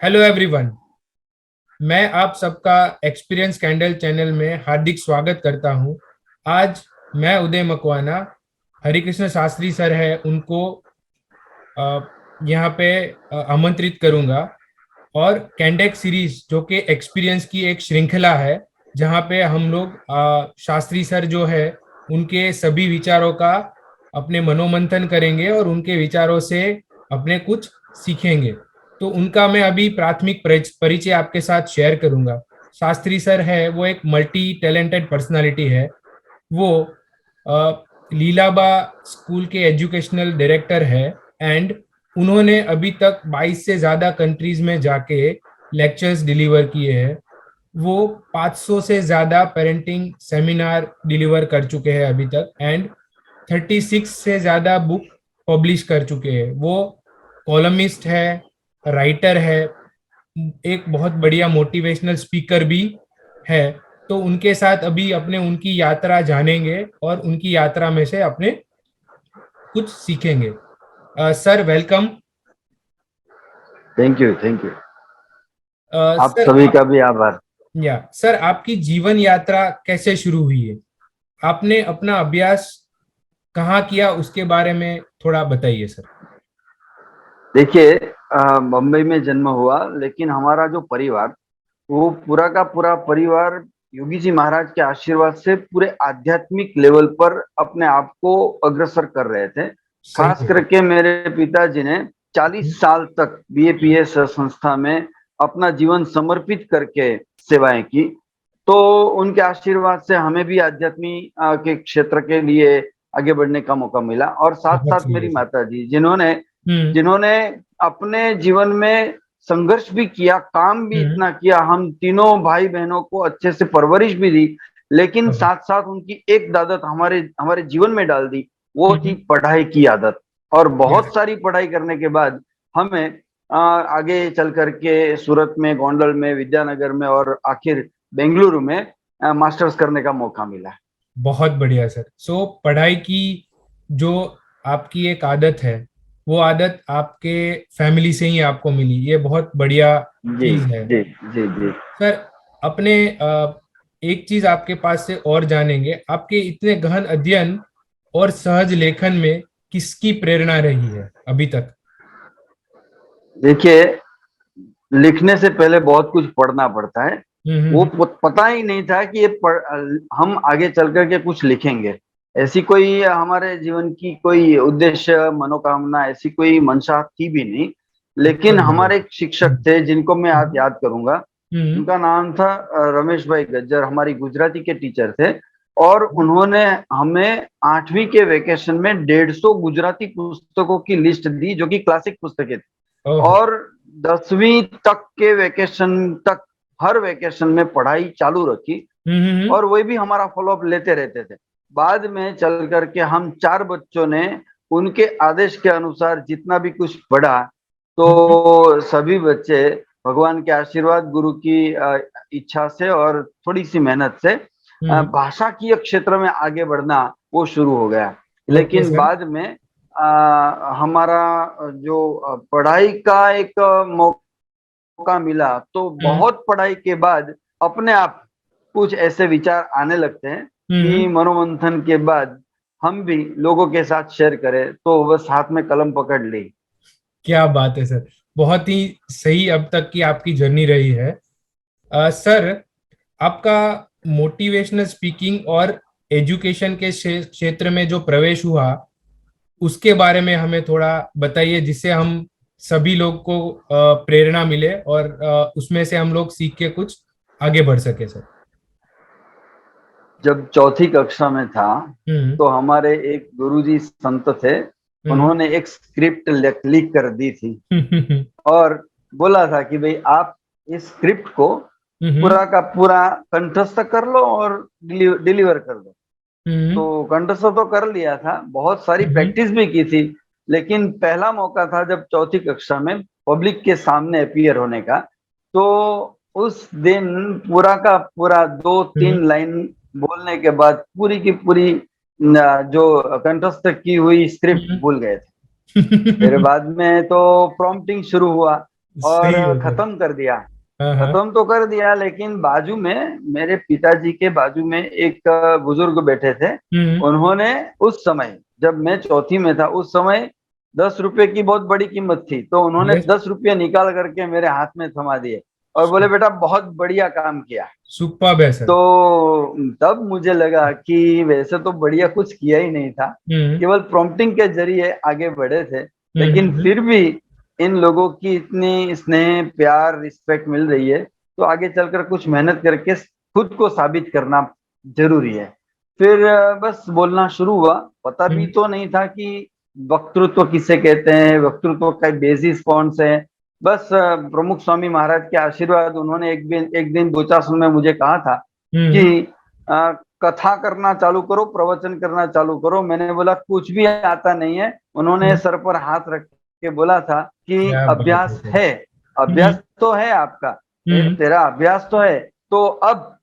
Hello everyone. मैं आप सबका एक्सपीरियंस कैंडल चैनल में हार्दिक स्वागत करता हूं। आज मैं उदय मकवाना, हरिकृष्ण शास्त्री सर है उनको अ, यहाँ पे आमंत्रित करूंगा। और कैंडेक सीरीज जो कि एक्सपीरियंस की एक श्रृंखला है, जहाँ पे हम लोग शास्त्री सर जो है उनके सभी विचारों का अपने मनोमंथन करेंगे और उनके विचारों से अपने कुछ सीखेंगे। तो उनका मैं अभी प्राथमिक परिचय आपके साथ शेयर करूंगा। शास्त्री सर है वो एक मल्टी टैलेंटेड पर्सनालिटी है। वो लीलाबा स्कूल के एजुकेशनल डायरेक्टर है। एंड उन्होंने अभी तक 22 से ज्यादा कंट्रीज में जाके लेक्चर्स डिलीवर किए हैं। वो 500 से ज्यादा पेरेंटिंग सेमिनार डिलीवर कर चुके हैं अभी तक। एंड 36 से ज्यादा बुक पब्लिश कर चुके हैं। वो कॉलमिस्ट है, राइटर है, एक बहुत बढ़िया मोटिवेशनल स्पीकर भी है। तो उनके साथ अभी अपने उनकी यात्रा जानेंगे और उनकी यात्रा में से अपने कुछ सीखेंगे। Sir welcome. Thank you, thank you. आप सर सभी का भी आभार। सर आपकी जीवन यात्रा कैसे शुरू हुई है? आपने अपना अभ्यास कहाँ किया उसके बारे में थोड़ा बताइए सर। देखिए, बम्बई में जन्म हुआ, लेकिन हमारा जो परिवार, वो पूरा का पूरा परिवार योगी जी महाराज के आशीर्वाद से पूरे आध्यात्मिक लेवल पर अपने आप को अग्रसर कर रहे थे। सही खास है सर। करके मेरे पिताजी ने 40 साल तक बीएपीएस संस्था में अपना जीवन समर्पित करके सेवाएं की। तो उनके आशीर्वाद से हमें भी आध्यात्मी के क्षेत्र के लिए आगे बढ़ने का मौका मिला। और साथ बहुत साथ सही है मेरी सर। माता जी, जिन्होंने हम्म। जिन्होंने अपने जीवन में संघर्ष भी किया, काम भी हम्म। इतना किया, हम तीनों भाई बहनों को अच्छे से परवरिश भी दी, लेकिन हाँ। साथ साथ उनकी एक आदत हमारे हमारे जीवन में डाल दी। वो थी हम्म। पढ़ाई की आदत। और यस। बहुत सारी पढ़ाई करने के बाद हमें आगे चल करके सूरत में, गोंडल में, विद्यानगर में और आखिर बेंगलुरु में मास्टर्स करने का मौका मिला। बहुत बढ़िया सर। सो पढ़ाई की जो आपकी एक आदत है, वो आदत आपके फैमिली से ही आपको मिली, ये बहुत बढ़िया जी, चीज है। जी, जी, जी। सर अपने एक चीज आपके पास से और जानेंगे, आपके इतने गहन अध्ययन और सहज लेखन में किसकी प्रेरणा रही है अभी तक? देखिए, लिखने से पहले बहुत कुछ पढ़ना पड़ता है। वो हम्म। पता ही नहीं था कि हम आगे चल करके कुछ लिखेंगे। ऐसी कोई हमारे जीवन की कोई उद्देश्य, मनोकामना, ऐसी कोई मंशा थी भी नहीं। लेकिन बहुत बढ़िया हमारे सर। एक शिक्षक हम्म। थे जिनको मैं आज हम्म। याद करूंगा। हम्म। उनका नाम था रमेश भाई गज्जर, हमारी गुजराती के टीचर थे। और उन्होंने हमें 8वीं के वेकेशन में 150 गुजराती पुस्तकों की लिस्ट दी, जो कि क्लासिक पुस्तकें थी। ओहो। और 10वीं तक के वेकेशन तक हर वेकेशन में पढ़ाई चालू रखी। हम्म। और वही भी हमारा फॉलोअप लेते रहते थे। बाद में चल करके हम चार बच्चों ने उनके आदेश के अनुसार जितना भी कुछ पढ़ा, हम्म। तो सभी बच्चे भगवान के आशीर्वाद, गुरु की इच्छा से और थोड़ी सी मेहनत से हम्म। भाषा की क्षेत्र में आगे बढ़ना वो शुरू हो गया। ओके लेकिन सर। बाद में हमारा जो पढ़ाई का एक मौका मिला, तो हम्म। बहुत पढ़ाई के बाद अपने आप कुछ ऐसे विचार आने लगते हैं हम्म। कि मनोमंथन के बाद हम भी लोगों के साथ शेयर करें, तो बस हाथ में कलम पकड़ ली। क्या बात है सर। बहुत ही सही अब तक की आपकी जर्नी रही है। सर आपका मोटिवेशनल स्पीकिंग और एजुकेशन के क्षेत्र में जो प्रवेश हुआ, उसके बारे में हमें थोड़ा बताइए, जिससे हम सभी लोग को प्रेरणा मिले और उसमें से हम लोग सीख के कुछ आगे बढ़ सके सर। जब चौथी कक्षा में था, हम्म। तो हमारे एक गुरुजी संत थे। हम्म। उन्होंने एक स्क्रिप्ट लिख कर दी थी हम्म। और बोला था कि भाई आप इस स्क्रिप्ट को हम्म। पूरा का पूरा कंठस्थ कर लो और डिलीवर कर दो। हम्म। तो कंठस्थ तो कर लिया था, बहुत सारी हम्म। प्रैक्टिस भी की थी। लेकिन पहला मौका था जब चौथी कक्षा में पब्लिक के सामने अपीयर होने का। तो उस दिन पूरा का पूरा दो हम्म। तीन लाइन बोलने के बाद पूरी की पूरी जो कंठस्थ की हुई स्क्रिप्ट हम्म। भूल गए थे। फिर बाद में तो प्रॉम्प्टिंग शुरू हुआ। सही और है सर। खत्म कर दिया। हाँ हाँ। खत्म तो कर दिया, लेकिन बाजू में मेरे पिताजी के बाजू में एक बुजुर्ग बैठे थे। हम्म। उन्होंने उस समय, जब मैं चौथी में था, उस समय 10 रुपए की बहुत बड़ी कीमत थी, तो उन्होंने यस। 10 रुपये निकाल करके मेरे हाथ में थमा दिए और बोले बेटा बहुत बढ़िया काम किया। सुपर्ब है सर। तो तब मुझे लगा कि वैसे तो बढ़िया कुछ किया ही नहीं था, हम्म केवल प्रॉम्प्टिंग के जरिए आगे बढ़े थे, लेकिन हम्म। फिर भी इन लोगों की इतनी स्नेह प्यार रिस्पेक्ट मिल रही है, तो आगे चलकर कुछ मेहनत करके खुद को साबित करना जरूरी है। फिर बस बोलना शुरू हुआ। पता भी हम्म। तो नहीं था कि वक्तृत्व किसे कहते हैं, वक्तृत्व का बेसिस कौन से है। बस प्रमुख स्वामी महाराज के आशीर्वाद, उन्होंने एक दिन बोचासुर में मुझे कहा था हम्म। कि अ, कथा करना चालू करो, प्रवचन करना चालू करो। मैंने बोला कुछ भी आता नहीं है। उन्होंने हम्म। सर पर हाथ रख के बोला था कि क्या बात है अभ्यास सर। है, हम्म अभ्यास तो है आपका, हम्म तेरा अभ्यास तो है, तो अब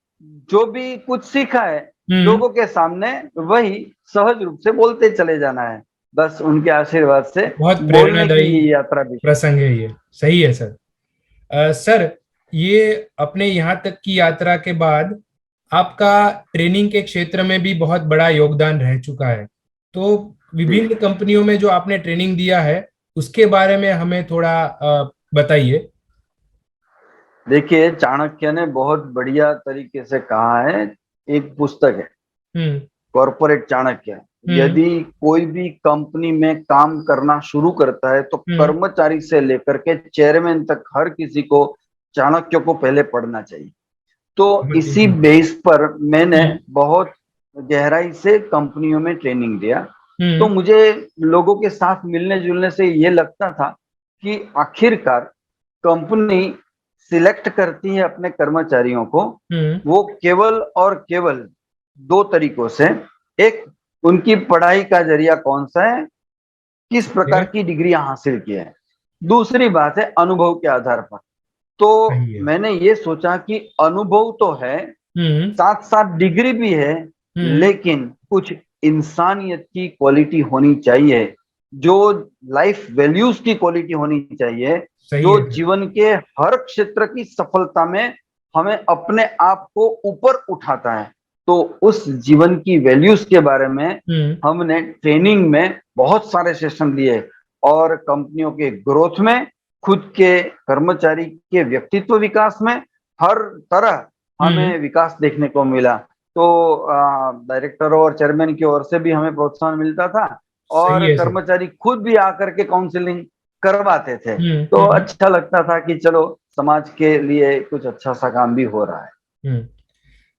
जो भी कुछ सीखा है हम्म। लोगों के सामने वही सहज रूप से बोलते चले जाना है। बस उनके आशीर्वाद से बहुत बोलने की प्रेरणादायी यात्रा भी। प्रसंग है ये। सही है सर। सर, ये अपने यहाँ तक की यात्रा के बाद आपका ट्रेनिंग के क्षेत्र में भी बहुत बड़ा योगदान रह चुका है। तो जी विभिन्न कंपनियों में जो आपने ट्रेनिंग दिया है उसके बारे में हमें थोड़ा बताइए। देखिए, चाणक्य ने बहुत बढ़िया तरीके से कहा है। एक पुस्तक है, हम्म कॉरपोरेट चाणक्य। हम्म यदि कोई भी कंपनी में काम करना शुरू करता है तो हम्म। कर्मचारी से लेकर के चेयरमैन तक हर किसी को चाणक्य को पहले पढ़ना चाहिए। तो बहुत ही इसी सुंदर। बेस पर मैंने हम्म बहुत गहराई से कंपनियों में ट्रेनिंग दिया। तो हम्म मुझे लोगों के साथ मिलने जुलने से ये लगता था कि आखिरकार कंपनी सिलेक्ट करती है अपने कर्मचारियों को, हम्म। वो केवल और केवल दो तरीकों से। एक, उनकी पढ़ाई का जरिया कौन सा है, किस ओके। प्रकार की डिग्री हासिल की है। दूसरी बात है अनुभव के आधार पर। तो सही है। मैंने ये सोचा कि अनुभव तो है, हम्म साथ साथ डिग्री भी है, हम्म। लेकिन कुछ इंसानियत की क्वालिटी होनी चाहिए, जो लाइफ वैल्यूज की क्वालिटी होनी चाहिए, सही जो है सर। जीवन के हर क्षेत्र की सफलता में हमें अपने आप को ऊपर उठाता है। तो उस जीवन की वैल्यूज के बारे में हम्म हमने ट्रेनिंग में बहुत सारे सेशन लिए, और कंपनियों के ग्रोथ में, खुद के कर्मचारी के व्यक्तित्व विकास में, हर तरह हम्म। हमें विकास देखने को मिला। तो डायरेक्टर और चेयरमैन की ओर से भी हमें प्रोत्साहन मिलता था, सही और है सर। कर्मचारी खुद भी आकर के काउंसलिंग करवाते थे। तो हम्म। अच्छा लगता था कि चलो समाज के लिए कुछ अच्छा सा काम भी हो रहा है। हम्म।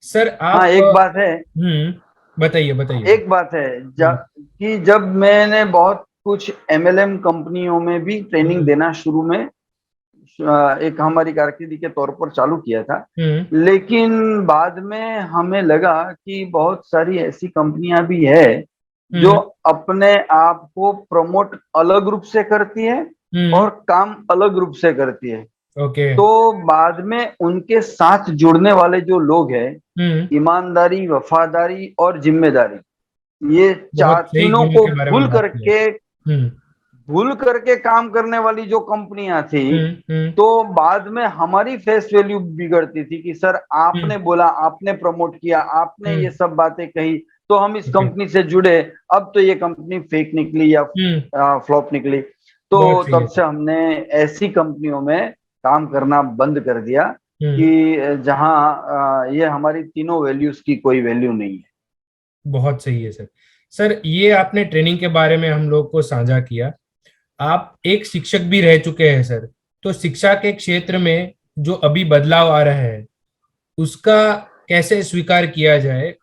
सर हाँ, आप एक बात है, बताइए बताइए सर। एक बात है हम्म कि जब मैंने बहुत कुछ एमएलएम कंपनियों में भी ट्रेनिंग हम्म देना शुरू में एक हमारी कारकिर्दी के तौर पर चालू किया था, हम्म लेकिन बाद में हमें लगा कि बहुत सारी ऐसी कंपनियां भी है जो हम्म। अपने आप को प्रमोट अलग रूप से करती है हम्म। और काम अलग रूप से करती है। ओके। तो बाद में उनके साथ जुड़ने वाले जो लोग हैं, हम्म। ईमानदारी, वफादारी और जिम्मेदारी, ये चार बहुत सही तीनों गुणों को के बारे में बात किया। हम्म भूल करके काम करने वाली जो कंपनियां थी, हम्म। तो बाद में हमारी फेस वैल्यू बिगड़ती थी कि सर आपने हम्म बोला, आपने प्रमोट किया, आपने ये हम्म। सब बातें कही, तो हम इस ओके। कंपनी से जुड़े। अब तो ये कंपनी फेक निकली या हम्म। फ्लॉप निकली। तो बहुत सही है तब से सर। हमने ऐसी कंपनियों में काम करना बंद कर दिया हम्म। कि जहां ये हमारी तीनों वैल्यूज की कोई वैल्यू नहीं है। बहुत सही है सर। सर, ये आपने ट्रेनिंग के बारे में हम लोग को साझा किया। आप एक शिक्षक भी रह चुके हैं सर। तो शिक्षा के क्षेत्र में जो अभी बदलाव आ रहा है उसका कैसे स्वीकार किया जाए,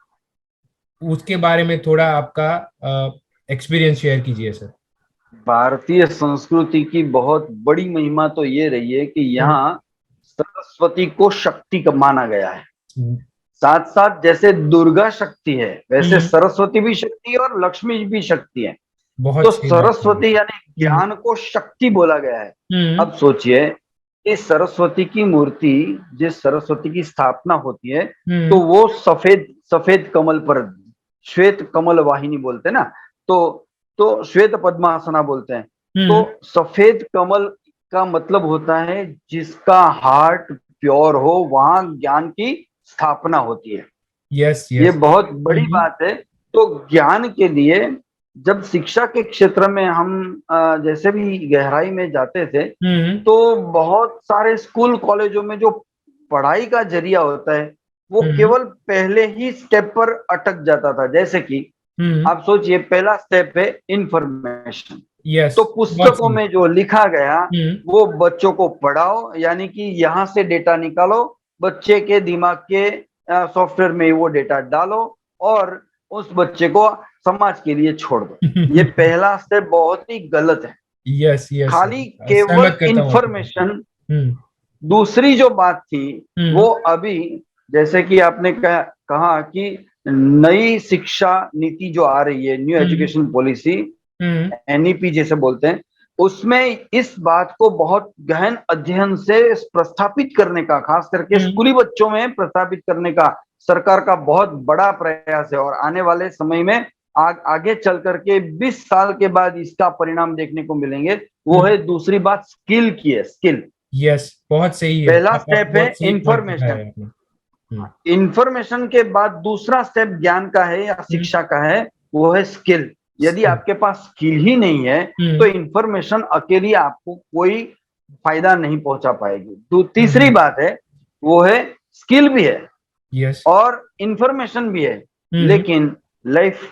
उसके बारे में थोड़ा आपका एक्सपीरियंस शेयर कीजिए सर। भारतीय संस्कृति की बहुत बड़ी महिमा तो ये रही है कि हम्म यहाँ सरस्वती को शक्ति का माना गया है। हम्म साथ साथ जैसे दुर्गा शक्ति है, वैसे हम्म। सरस्वती भी शक्ति है और लक्ष्मी भी शक्ति है। तो बहुत सही बात है। सरस्वती यानी ज्ञान को शक्ति बोला गया है। हम्म अब सोचिए, इस सरस्वती की मूर्ति, जिस सरस्वती की स्थापना होती है, तो हम्म वो सफेद सफेद कमल पर, श्वेत कमल वाहिनी बोलते हैं ना, तो श्वेत पद्मासना बोलते हैं। तो हम्म सफेद कमल का मतलब होता है जिसका हार्ट प्योर हो, वहां ज्ञान की स्थापना होती है। यस ये यस। बहुत बड़ी बात है। तो ज्ञान के लिए जब शिक्षा के क्षेत्र में हम जैसे भी गहराई में जाते थे, हम्म तो बहुत सारे स्कूल कॉलेजों में जो पढ़ाई का जरिया होता है वो हम्म केवल पहले ही स्टेप पर अटक जाता था। जैसे कि हम्म। आप सोचिए, पहला स्टेप है इंफॉर्मेशन। यस, तो बहुत पुस्तकों सही। में जो लिखा गया हम्म वो बच्चों को पढ़ाओ, यानी कि यहाँ से डेटा निकालो, बच्चे के दिमाग के सॉफ्टवेयर में वो डेटा डालो और उस बच्चे को समाज के लिए छोड़ दो। ये पहला स्टेप बहुत ही गलत है। यस यस खाली सर, केवल सहमत करता हूँ आपकी बात से। इंफॉर्मेशन। हम्म दूसरी जो बात थी वो हम्म अभी, जैसे कि आपने कहा कि नई शिक्षा नीति जो आ रही है, न्यू हम्म एजुकेशन पॉलिसी, हम्म एनईपी जैसे बोलते हैं, उसमें इस बात को बहुत गहन अध्ययन से प्रस्थापित करने का, खास करके हम्म स्कूली बच्चों में प्रस्थापित करने का सरकार का बहुत बड़ा प्रयास है। और आने वाले समय में आगे चल करके 20 साल के बाद इसका परिणाम देखने को मिलेंगे। वो है दूसरी बात, स्किल की है, स्किल। यस, बहुत सही है। पहला आप स्टेप है बहुत सही पॉइंट उठाया इंफॉर्मेशन। है आपने। इंफॉर्मेशन के बाद दूसरा स्टेप ज्ञान का है या हम्म शिक्षा का है, वो है स्किल। यदि स्किल। आपके पास स्किल ही नहीं है तो हम्म इंफॉर्मेशन अकेली आपको कोई फायदा नहीं पहुंचा पाएगी। तो तीसरी हम्म। बात है, वो है स्किल भी है यस। और इंफॉर्मेशन भी है, हम्म लेकिन लाइफ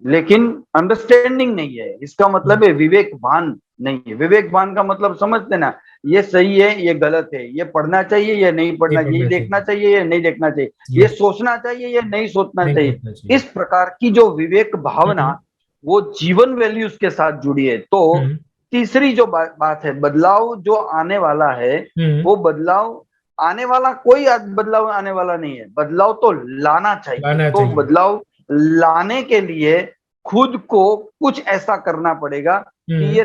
लेकिन अंडरस्टैंडिंग नहीं है। इसका मतलब है विवेकवान नहीं है। विवेकवान का मतलब समझते ना, ये सही है ये गलत है, ये पढ़ना चाहिए ये नहीं नहीं पढ़ना चाहिए, ये पढ़ना देखना चाहिए। चाहिए ये नहीं देखना चाहिए, ये यस, सोचना चाहिए ये नहीं सोचना नहीं चाहिए। सोचना चाहिए। इस प्रकार की जो विवेक भावना, हम्म वो जीवन वैल्यूज के साथ जुड़ी है। तो हम्म तीसरी जो बात है, बदलाव जो आने वाला है, हम्म। वो बदलाव आने वाला, कोई बदलाव आने वाला नहीं है, बदलाव तो लाना चाहिए। लाना तो चाहिए। बदलाव लाने के लिए खुद को कुछ ऐसा करना पड़ेगा कि हम्म ये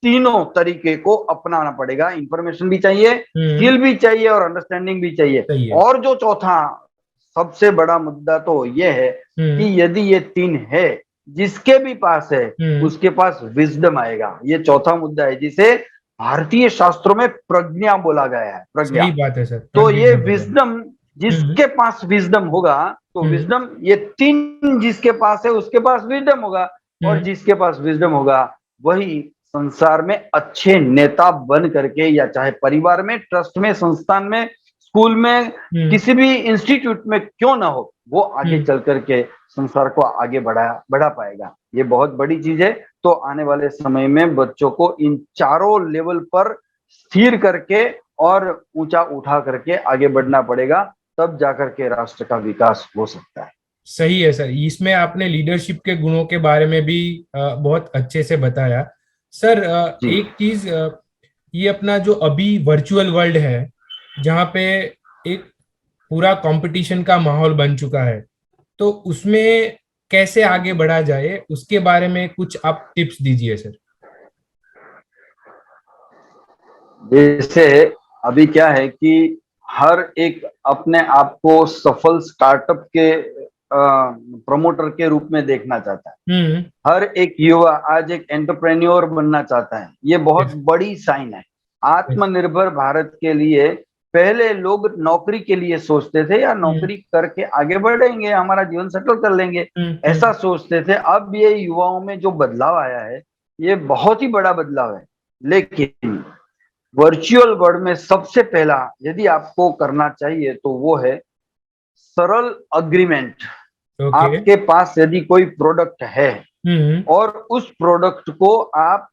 तीनों तरीके को अपनाना पड़ेगा। इंफॉर्मेशन भी चाहिए, हम्म। स्किल भी चाहिए और अंडरस्टैंडिंग भी चाहिए। सही है। और जो चौथा सबसे बड़ा मुद्दा तो ये है हम्म कि यदि ये तीन है, जिसके भी पास है हम्म। उसके पास विजडम आएगा। ये चौथा मुद्दा है जिसे भारतीय शास्त्रों में प्रज्ञा बोला गया है, प्रज्ञा। सही बात है सर, तो ये प्रज्ञा बोला। विजडम, हम्म जिसके पास विजडम होगा, तो हम्म विजडम, ये तीन जिसके पास है उसके पास विजडम होगा। और हम्म जिसके पास विजडम होगा वही संसार में अच्छे नेता बन करके, या चाहे परिवार में, ट्रस्ट में, संस्थान में, स्कूल में, हम्म किसी भी इंस्टीट्यूट में क्यों ना हो, वो आगे हम्म। चल करके संसार को आगे बढ़ा पाएगा। ये बहुत बड़ी चीज है। तो आने वाले समय में बच्चों को इन चारों लेवल पर स्थिर करके और ऊंचा उठा करके आगे बढ़ना पड़ेगा, तब जाकर के राष्ट्र का विकास हो सकता है। सही है सर, इसमें आपने लीडरशिप के गुणों के बारे में भी बहुत अच्छे से बताया। सर, जी। एक चीज, ये अपना जो अभी वर्चुअल वर्ल्ड है, जहाँ पे एक पूरा कंपटीशन का माहौल बन चुका है, तो उसमें कैसे आगे बढ़ा जाए, उसके बारे में कुछ आप टिप्स दीजिए सर। जैसे अभी क्या है कि हर एक अपने आप को सफल स्टार्टअप के प्रमोटर के रूप में देखना चाहता है। हम्म। हर एक युवा आज एक एंटरप्रेन्योर बनना चाहता है। ये बहुत यस बड़ी साइन है। यस। आत्मनिर्भर भारत के लिए पहले लोग नौकरी के लिए सोचते थे, या हम्म नौकरी करके आगे बढ़ेंगे, हमारा जीवन सेटल कर लेंगे, ऐसा हम्म। सोचते थे। अब ये युवाओं में जो बदलाव आया है, ये बहुत ही बड़ा बदलाव है। लेकिन वर्चुअल वर्ल्ड में सबसे पहला यदि आपको करना चाहिए तो वो है सरल अग्रीमेंट। ओके। आपके पास यदि कोई प्रोडक्ट है हम्म। और उस प्रोडक्ट को आप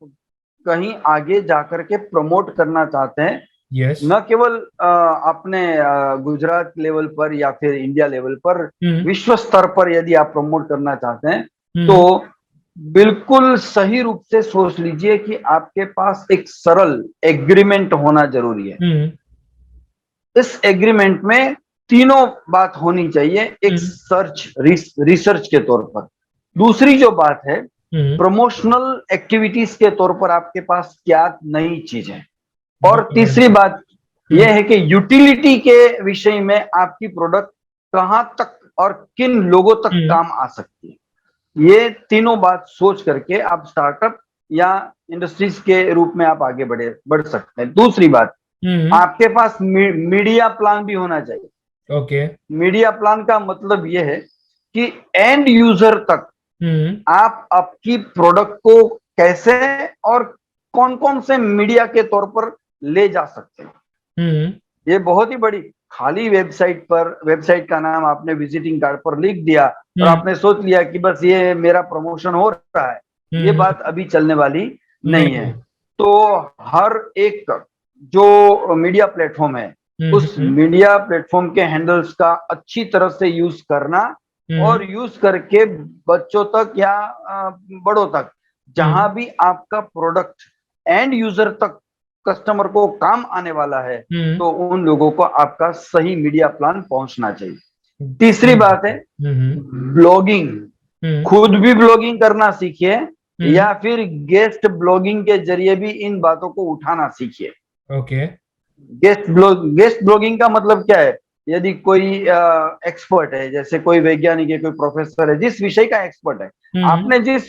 कहीं आगे जाकर के प्रमोट करना चाहते हैं, यस। न केवल अपने गुजरात लेवल पर या फिर इंडिया लेवल पर, हम्म विश्व स्तर पर यदि आप प्रमोट करना चाहते हैं, तो हम्म बिल्कुल सही रूप से सोच लीजिए कि आपके पास एक सरल एग्रीमेंट होना जरूरी है। हम्म इस एग्रीमेंट में तीनों बात होनी चाहिए। एक हम्म रिसर्च के तौर पर, दूसरी जो बात है हम्म। प्रमोशनल एक्टिविटीज के तौर पर आपके पास क्या नई चीज है, और बहुत तीसरी बढ़िया। बात हम्म। यह है कि यूटिलिटी के विषय में आपकी प्रोडक्ट कहां तक और किन लोगों तक हम्म काम आ सकती है। ये तीनों बात सोच करके आप स्टार्टअप या इंडस्ट्रीज के रूप में आप आगे बढ़ सकते हैं। दूसरी बात, आपके पास मीडिया प्लान भी होना चाहिए। ओके। मीडिया प्लान का मतलब यह है कि एंड यूजर तक आप आपकी प्रोडक्ट को कैसे और कौन कौन से मीडिया के तौर पर ले जा सकते हैं। ये बहुत ही बड़ी, खाली वेबसाइट का नाम आपने विजिटिंग कार्ड पर लिख दिया और आपने सोच लिया कि बस ये मेरा प्रमोशन हो रहा है, ये बात अभी चलने वाली नहीं है। तो हर एक जो मीडिया प्लेटफॉर्म है, उस मीडिया प्लेटफॉर्म के हैंडल्स का अच्छी तरह से यूज करना और यूज करके बच्चों तक या बड़ों तक, जहां भी आपका प्रोडक्ट एंड यूजर तक कस्टमर को काम आने वाला है, तो उन लोगों को आपका सही मीडिया प्लान पहुंचना चाहिए। तीसरी बात है ब्लॉगिंग। खुद भी ब्लॉगिंग करना सीखिए या फिर गेस्ट ब्लॉगिंग के जरिए भी इन बातों को उठाना सीखिए। ओके। गेस्ट ब्लॉगिंग का मतलब क्या है? यदि कोई एक्सपर्ट है, जैसे कोई वैज्ञानिक है, कोई प्रोफेसर है, जिस विषय का एक्सपर्ट है, आपने जिस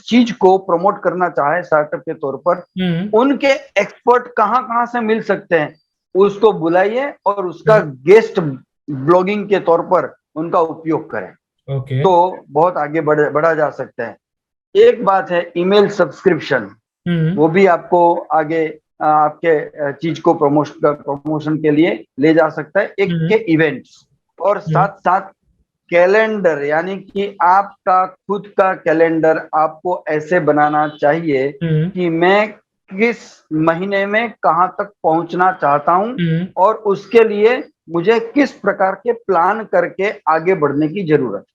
चीज को प्रमोट करना चाहे स्टार्टअप के तौर पर, उनके एक्सपर्ट कहाँ कहाँ से मिल सकते हैं, उसको बुलाइए और उसका गेस्ट ब्लॉगिंग के तौर पर उनका उपयोग करें। ओके। तो बहुत आगे बढ़ा जा सकता है। एक बात है ईमेल सब्सक्रिप्शन, वो भी आपको आगे आपके चीज को प्रमोशन के लिए ले जा सकता है। एक के इवेंट्स और साथ साथ कैलेंडर, यानी कि आपका खुद का कैलेंडर आपको ऐसे बनाना चाहिए कि मैं किस महीने में कहां तक पहुंचना चाहता हूं और उसके लिए मुझे किस प्रकार के प्लान करके आगे बढ़ने की जरूरत है।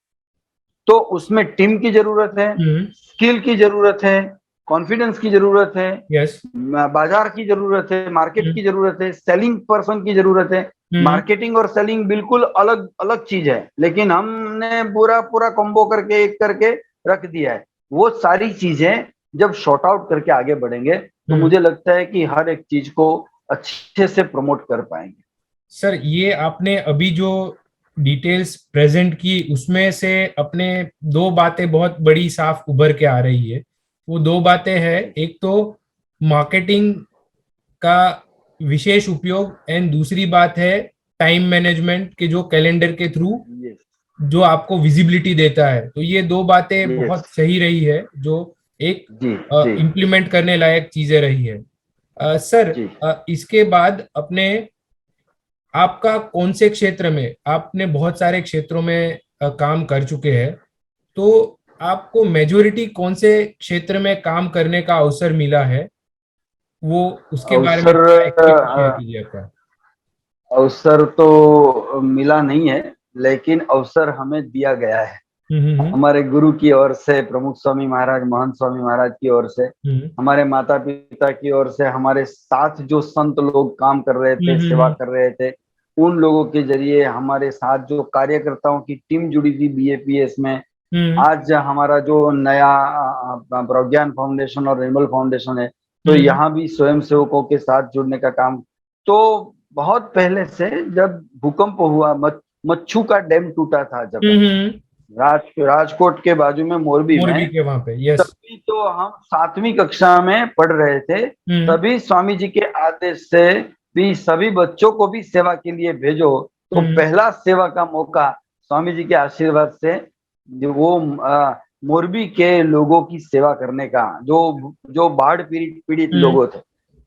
तो उसमें टीम की जरूरत है, स्किल की जरूरत है, कॉन्फिडेंस की जरूरत है, बाजार की जरूरत है, मार्केट की जरूरत है, सेलिंग पर्सन की जरूरत है। मार्केटिंग और सेलिंग बिल्कुल अलग अलग चीज है, लेकिन हमने पूरा पूरा कॉम्बो करके एक करके रख दिया है। वो सारी चीजें जब शॉर्ट आउट करके आगे बढ़ेंगे तो मुझे लगता है कि हर एक चीज को अच्छे से प्रमोट कर पाएंगे। सर, ये आपने अभी जो डिटेल्स प्रेजेंट की, उसमें से अपने दो बातें बहुत बड़ी साफ उभर के आ रही है। वो दो बातें हैं, एक तो मार्केटिंग का विशेष उपयोग एंड दूसरी बात है टाइम मैनेजमेंट के, जो कैलेंडर के थ्रू जो आपको विजिबिलिटी देता है। तो ये दो बातें बहुत सही रही है, जो एक इम्प्लीमेंट करने लायक चीजें रही है। सर, इसके बाद अपने आपका कौन से क्षेत्र में, आपने बहुत सारे क्षेत्रों में काम कर चुके हैं, तो आपको मेजोरिटी कौन से क्षेत्र में काम करने का अवसर मिला है, वो उसके बारे में थोड़ा एक्सपीरियंस शेयर कीजिए आपका। अवसर तो मिला नहीं है, लेकिन अवसर हमें दिया गया है हमारे गुरु की ओर से, प्रमुख स्वामी महाराज, महंत स्वामी महाराज की ओर से, हमारे माता पिता की ओर से, हमारे साथ जो संत लोग काम कर रहे थे, सेवा कर रहे थे, उन लोगों के जरिए, हमारे साथ जो कार्यकर्ताओं की टीम जुड़ी थी बीएपीएस में। आज हमारा जो नया प्रज्ञान फाउंडेशन और निर्मल फाउंडेशन है, तो यहाँ भी स्वयं सेवकों के साथ जुड़ने का काम। तो बहुत पहले से, जब भूकंप हुआ, मच्छू का डैम टूटा था, जब राजकोट के बाजू में मोरबी में, के वहां पे, यस, तभी तो हम 7वीं कक्षा में पढ़ रहे थे। तभी स्वामी जी के आदेश से भी सभी बच्चों को भी सेवा के लिए भेजो। तो पहला सेवा का मौका स्वामी जी के आशीर्वाद से वो मोरबी के लोगों की सेवा करने का, जो बाढ़ पीड़ित लोगों थे,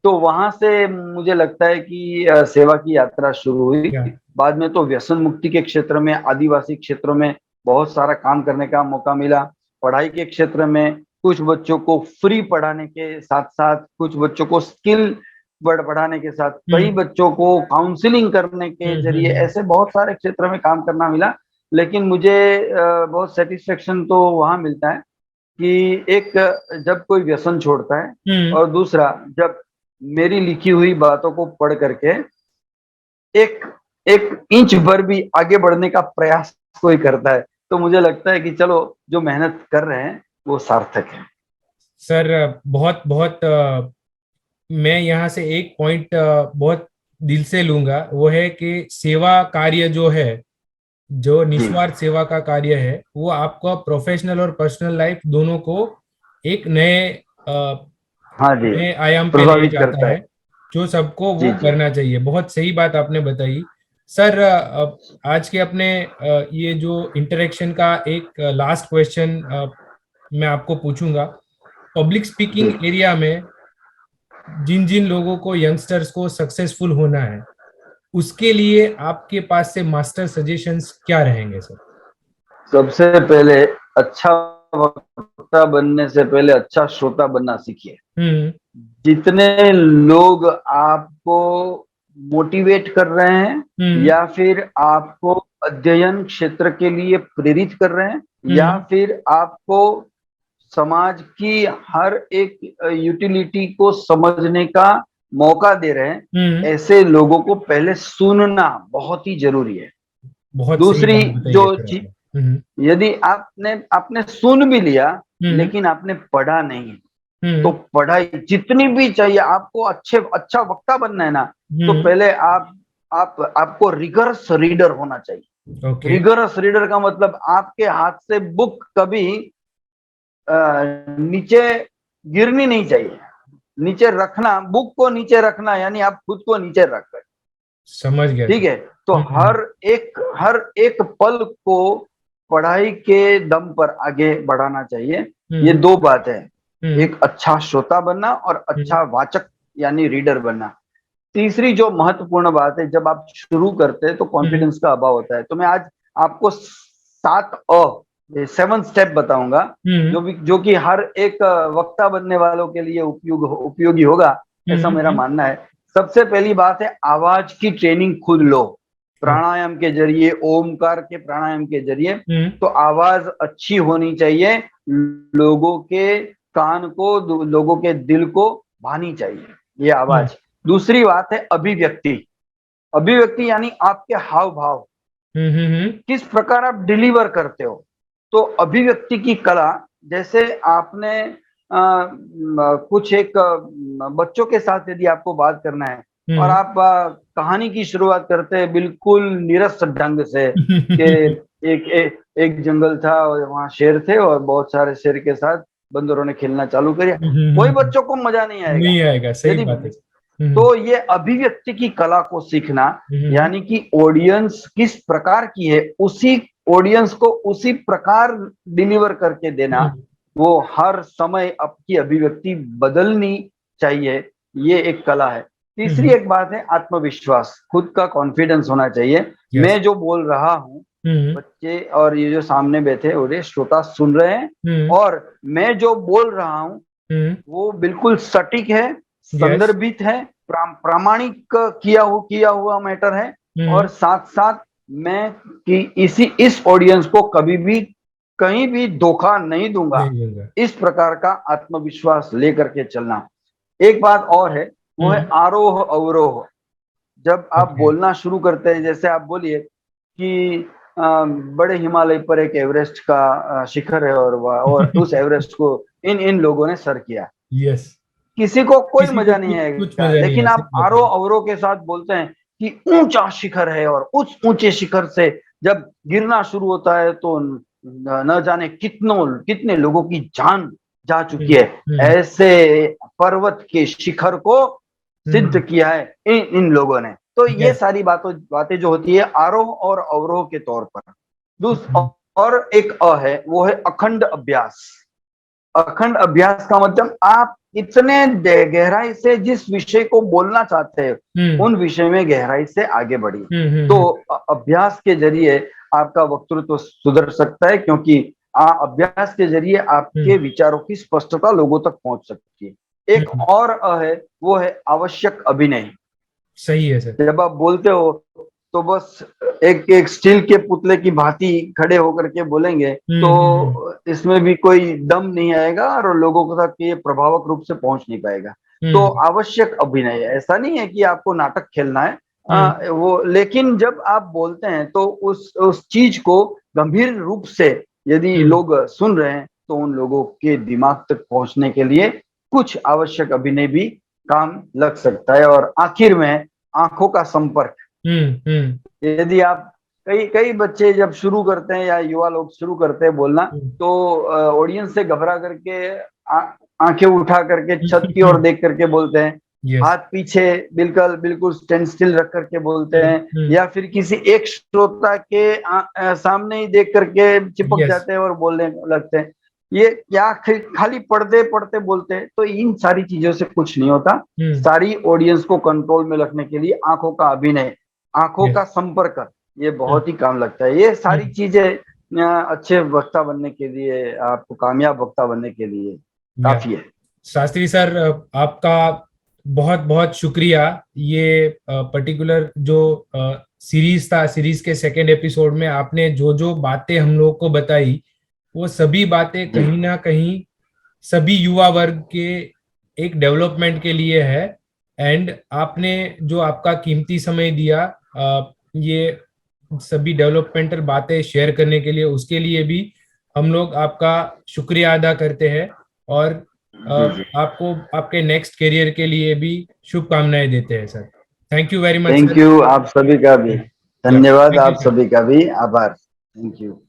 तो वहां से मुझे लगता है कि सेवा की यात्रा शुरू हुई। बाद में तो व्यसन मुक्ति के क्षेत्र में, आदिवासी क्षेत्रों में बहुत सारा काम करने का मौका मिला। पढ़ाई के क्षेत्र में कुछ बच्चों को फ्री पढ़ाने के साथ साथ, कुछ बच्चों को स्किल बढ़ाने के साथ, कई बच्चों को काउंसलिंग करने के जरिए, ऐसे बहुत सारे क्षेत्र में काम करना मिला। लेकिन मुझे बहुत सेटिस्फेक्शन तो वहां मिलता है कि एक, जब कोई व्यसन छोड़ता है, और दूसरा, जब मेरी लिखी हुई बातों को पढ़ करके एक एक इंच भर भी आगे बढ़ने का प्रयास कोई करता है, तो मुझे लगता है कि चलो, जो मेहनत कर रहे हैं वो सार्थक है। सर, बहुत बहुत मैं यहाँ से एक पॉइंट बहुत दिल से लूंगा, वो है कि सेवा कार्य जो है, जो निस्वार्थ सेवा का कार्य है, वो आपका प्रोफेशनल और पर्सनल लाइफ दोनों को एक नए हाँ जी, नए आयाम पे ले प्रभावित जाता करता है, है। जो सबको वो जी जी। करना चाहिए। बहुत सही बात आपने बताई सर। आज के अपने ये जो इंटरेक्शन का एक लास्ट क्वेश्चन मैं आपको पूछूंगा। पब्लिक जी, स्पीकिंग एरिया में जिन जिन लोगों को, यंगस्टर्स को सक्सेसफुल होना है, उसके लिए आपके पास से मास्टर सजेशंस क्या रहेंगे सर? सबसे पहले अच्छा वक्ता बनने से पहले अच्छा श्रोता बनना सीखिए। हम्म। जितने लोग आपको मोटिवेट कर रहे हैं हम्म। या फिर आपको अध्ययन क्षेत्र के लिए प्रेरित कर रहे हैं या हम्म। फिर आपको समाज की हर एक यूटिलिटी को समझने का मौका दे रहे हैं, हम्म। ऐसे लोगों को पहले सुनना बहुत ही जरूरी है। बहुत सही दूसरी बात बताई जो है सर चीज, आपने। हम्म। यदि आपने आपने सुन भी लिया हम्म। लेकिन आपने पढ़ा नहीं, तो हम्म। पढ़ाई जितनी भी चाहिए, आपको अच्छा वक्ता बनना है ना, तो हम्म। पहले आप आपको रिगरस रीडर होना चाहिए। ओके। रिगरस रीडर का मतलब आपके हाथ से बुक कभी नीचे गिरनी नहीं चाहिए। नीचे रखना, बुक को नीचे रखना यानी आप खुद को नीचे रख रहे। समझ गया ठीक सर। है, तो हम्म। हर एक पल को पढ़ाई के दम पर आगे बढ़ाना चाहिए। ये हम्म। दो बात है, हम्म। एक अच्छा श्रोता बनना और हम्म। अच्छा वाचक यानी रीडर बनना। तीसरी जो महत्वपूर्ण बात है, जब आप शुरू करते हैं तो हम्म। कॉन्फिडेंस का अभाव होता है। तो मैं आज आपको 7 स्टेप बताऊंगा, हम्म। जो कि हर एक वक्ता बनने वालों के लिए उपयोगी होगा, ऐसा मेरा हम्म। मानना है। सबसे पहली बात है, आवाज की ट्रेनिंग खुद लो। ओके। प्राणायाम के जरिए, ओमकार के प्राणायाम के जरिए। हम्म। तो आवाज अच्छी होनी चाहिए, लोगों के कान को, लोगों के दिल को भानी चाहिए ये हम्म। आवाज। दूसरी बात है अभिव्यक्ति। अभिव्यक्ति यानी आपके हाव भाव, हम्म। किस प्रकार आप डिलीवर करते हो। तो अभिव्यक्ति की कला, जैसे आपने कुछ एक बच्चों के साथ यदि आपको बात करना है और हम्म। आप कहानी की शुरुआत करते हैं बिल्कुल नीरस ढंग से कि एक जंगल था और वहां शेर थे और बहुत सारे शेर के साथ बंदरों ने खेलना चालू किया, कोई हम्म। बच्चों को मजा नहीं आएगा। नहीं आएगा, सही यदि बात है सर। हम्म। तो ये अभिव्यक्ति की कला को सीखना, हम्म। यानी कि ऑडियंस किस प्रकार की है, उसी ऑडियंस को उसी प्रकार डिलीवर करके देना। हम्म। वो हर समय आपकी अभिव्यक्ति बदलनी चाहिए, ये एक कला है। तीसरी हम्म। एक बात है आत्मविश्वास, खुद का कॉन्फिडेंस होना चाहिए। यस। मैं जो बोल रहा हूँ, हम्म। बच्चे और ये जो सामने बैठे और श्रोता सुन रहे हैं, हम्म। और मैं जो बोल रहा हूँ हम्म। वो बिल्कुल सटीक है, यस। संदर्भित है, प्रामाणिक किया हुआ मैटर है। और हम्म। साथ साथ मैं कि इस ऑडियंस को कभी भी कहीं भी धोखा नहीं दूंगा, नहीं दूंगा। इस प्रकार का आत्मविश्वास लेकर के चलना। एक बात और है, वो है हम्म। आरोह अवरोह। जब आप ओके। बोलना शुरू करते हैं, जैसे आप बोलिए कि बड़े हिमालय पर एक एवरेस्ट का शिखर है और उस एवरेस्ट को इन इन लोगों ने सर किया, यस। किसी को कोई किसी को मजा नहीं कुछ आएगा। मजा नहीं लेकिन आया, सही आप बात आरोह है। अवरोह के साथ बोलते हैं कि ऊंचा शिखर है, और उस ऊंचे शिखर से जब गिरना शुरू होता है तो न जाने कितने लोगों की जान जा चुकी है। हम्म। ऐसे पर्वत के शिखर को सिद्ध हम्म। किया है इन लोगों ने। तो ये यस। सारी बातें जो होती है आरोह और अवरोह के तौर पर। हम्म। और एक है, वो है अखंड अभ्यास। अखंड अभ्यास का मतलब आप इतने गहराई से जिस विषय को बोलना चाहते हैं, हम्म। उन विषय में गहराई से आगे बढ़िए। हम्म। तो अभ्यास के जरिए आपका वक्तृत्व सुधर सकता है, क्योंकि अभ्यास के जरिए आपके हम्म। विचारों की स्पष्टता लोगों तक पहुंच सकती है। एक हम्म। और है, वो है आवश्यक अभिनय। सही है सर। जब आप बोलते हो तो बस एक एक स्टील के पुतले की भांति खड़े होकर के बोलेंगे, हम्म। तो इसमें भी कोई दम नहीं आएगा और लोगों को तक ये प्रभावक रूप से पहुंच नहीं पाएगा। तो हम्म। आवश्यक अभिनय, ऐसा नहीं है कि आपको नाटक खेलना है, हम्म। वो, लेकिन जब आप बोलते हैं तो उस चीज को गंभीर रूप से यदि हम्म। लोग सुन रहे हैं, तो उन लोगों के दिमाग तक पहुंचने के लिए कुछ आवश्यक अभिनय भी काम लग सकता है। और आखिर में आंखों का संपर्क। हम्म। यदि आप, कई कई बच्चे जब शुरू करते हैं या युवा लोग शुरू करते हैं बोलना, हम्म। तो ऑडियंस से घबरा करके आंखें उठा करके छत की ओर देख करके बोलते हैं, यस। हाथ पीछे बिल्कुल बिल्कुल स्टैंड स्टिल रख करके बोलते हैं, या फिर किसी एक श्रोता के सामने ही देख करके चिपक यस। जाते हैं और बोलने लगते हैं। ये क्या खाली पढ़ते पढ़ते बोलते हैं? तो इन सारी चीजों से कुछ नहीं होता। सारी ऑडियंस को कंट्रोल में रखने के लिए आंखों का अभिनय, आंखों का संपर्क, ये बहुत ही काम लगता है। ये सारी चीजें अच्छे वक्ता बनने के लिए, आपको कामयाब वक्ता बनने के लिए काफी है। शास्त्री सर, आपका बहुत बहुत शुक्रिया। ये पर्टिकुलर जो सीरीज था, सीरीज के सेकंड एपिसोड में आपने जो जो बातें हम लोग को बताई, वो सभी बातें कहीं ना कहीं सभी युवा वर्ग के एक डेवलपमेंट के लिए है। एंड आपने जो आपका कीमती समय दिया ये सभी डेवलपमेंटल बातें शेयर करने के लिए, उसके लिए भी हम लोग आपका शुक्रिया अदा करते हैं। और आपको आपके नेक्स्ट करियर के लिए भी शुभकामनाएं देते हैं sir. Thank you very much thank sir. You आप सभी का भी या धन्यवाद, थैंक यू आप सर। सभी का भी आभार। Thank you.